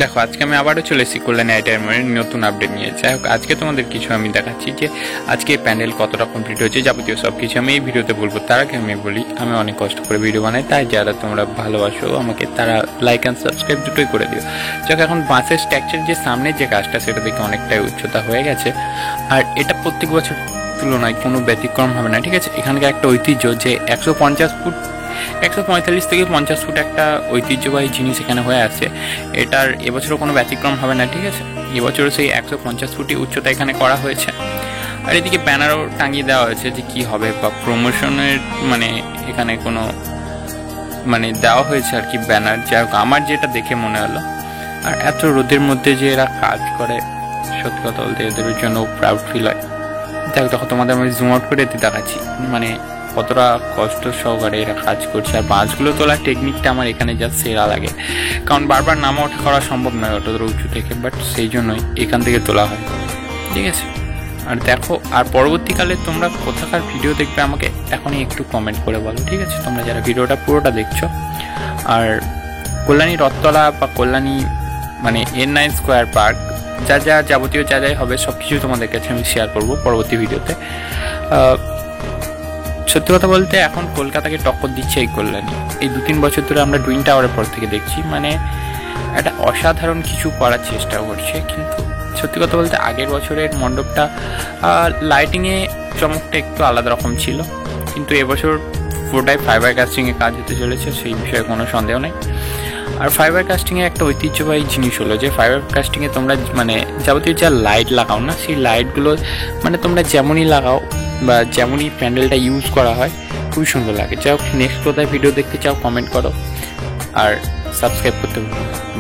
দেখো আজকে আমি আবারও চলে এসেছি কল্যাণী আইটেমের নতুন আপডেট নিয়ে। যাই হোক, আজকে তোমাদের কিছু আমি দেখাচ্ছি যে আজকে প্যান্ডেল কতটা কমপ্লিট হয়েছে, যাবতীয় সব কিছু আমি এই ভিডিওতে বলবো। তার আগে আমি বলি, আমি অনেক কষ্ট করে ভিডিও বানাই, তাই যারা তোমরা ভালোবাসো আমাকে তারা লাইক অ্যান্ড সাবস্ক্রাইব দুটোই করে দিও। যাক, এখন বাসের স্ট্রাকচার যে সামনের যে কাজটা সেটা দেখে অনেকটাই উচ্চতা হয়ে গেছে, আর এটা প্রত্যেক বছর তুলনায় কোনো ব্যতিক্রম হবে না। ঠিক আছে, এখানকার একটা ঐতিহ্য যে 150 ফুট 145 থেকে 50 ফুট একটা ঐতিহ্যবাহী জিনিস এখানে হয়ে আসছে, এটার এবছরও কোনো ব্যতিক্রম হবে না। ঠিক আছে, এবছরও সেই 150 ফুটই উচ্চতা এখানে করা হয়েছে। আর এদিকে ব্যানারও টাঙিয়ে দেওয়া হয়েছে যে কি হবে বা প্রমোশনের মানে এখানে কোনো মানে দেওয়া হয়েছে আর কি ব্যানার। যাই হোক, আমার যেটা দেখে মনে হলো, আর এত রোদের মধ্যে যে এরা কাজ করে, সত্যি কথা বলতে এদের জন্য প্রাউড ফিল হয়। দেখো দেখো, তোমাদের আমি জুম আউট করে দেখাচ্ছি মানে কতটা কষ্ট সহকারে এরা কাজ করছে। আর বাঁশগুলো তোলার টেকনিকটা আমার এখানে যা সেরা লাগে, কারণ বারবার নামা ওঠা করা সম্ভব নয় অত দূর উঁচু থেকে, বাট সেই জন্যই এখান থেকে তোলা হয়। ঠিক আছে, আর দেখো, আর পরবর্তীকালে তোমরা কোথাকার ভিডিও দেখবে আমাকে এখনই একটু কমেন্ট করে বলো। ঠিক আছে, তোমরা যারা ভিডিওটা পুরোটা দেখছো। আর কল্যাণী রথতলা বা কল্যাণী মানে N9 স্কোয়ার পার্ক যা যা যাবতীয় যা যাই হবে সব কিছু তোমাদের কাছে আমি শেয়ার করবো পরবর্তী ভিডিওতে। সত্যি কথা বলতে এখন কলকাতাকে টক্কর দিচ্ছে এই কল্যাণী। এই 2-3 বছর ধরে আমরা টুইন টাওয়ারের পর থেকে দেখছি মানে একটা অসাধারণ কিছু করার চেষ্টা করছে। কিন্তু সত্যি কথা বলতে আগের বছরের মণ্ডপটা লাইটিংয়ে চমকটা একটু আলাদা রকম ছিল, কিন্তু এবছর পুরোটাই ফাইবার কাস্টিংয়ে কাজ হতে চলেছে, সেই বিষয়ে কোনো সন্দেহ নেই। আর ফাইবার কাস্টিংয়ে একটা ঐতিহ্যবাহী জিনিস হলো যে ফাইবার কাস্টিংয়ে তোমরা মানে যাবতীয় যা লাইট লাগাও না, সেই লাইটগুলো মানে তোমরা যেমনই লাগাও বা যেমনই প্যান্ডেলটা ইউজ করা হয় খুবই সুন্দর লাগে। যাই হোক, নেক্সট কোথায় ভিডিও দেখতে চাও কমেন্ট করো, আর সাবস্ক্রাইব করতে ভুলো না।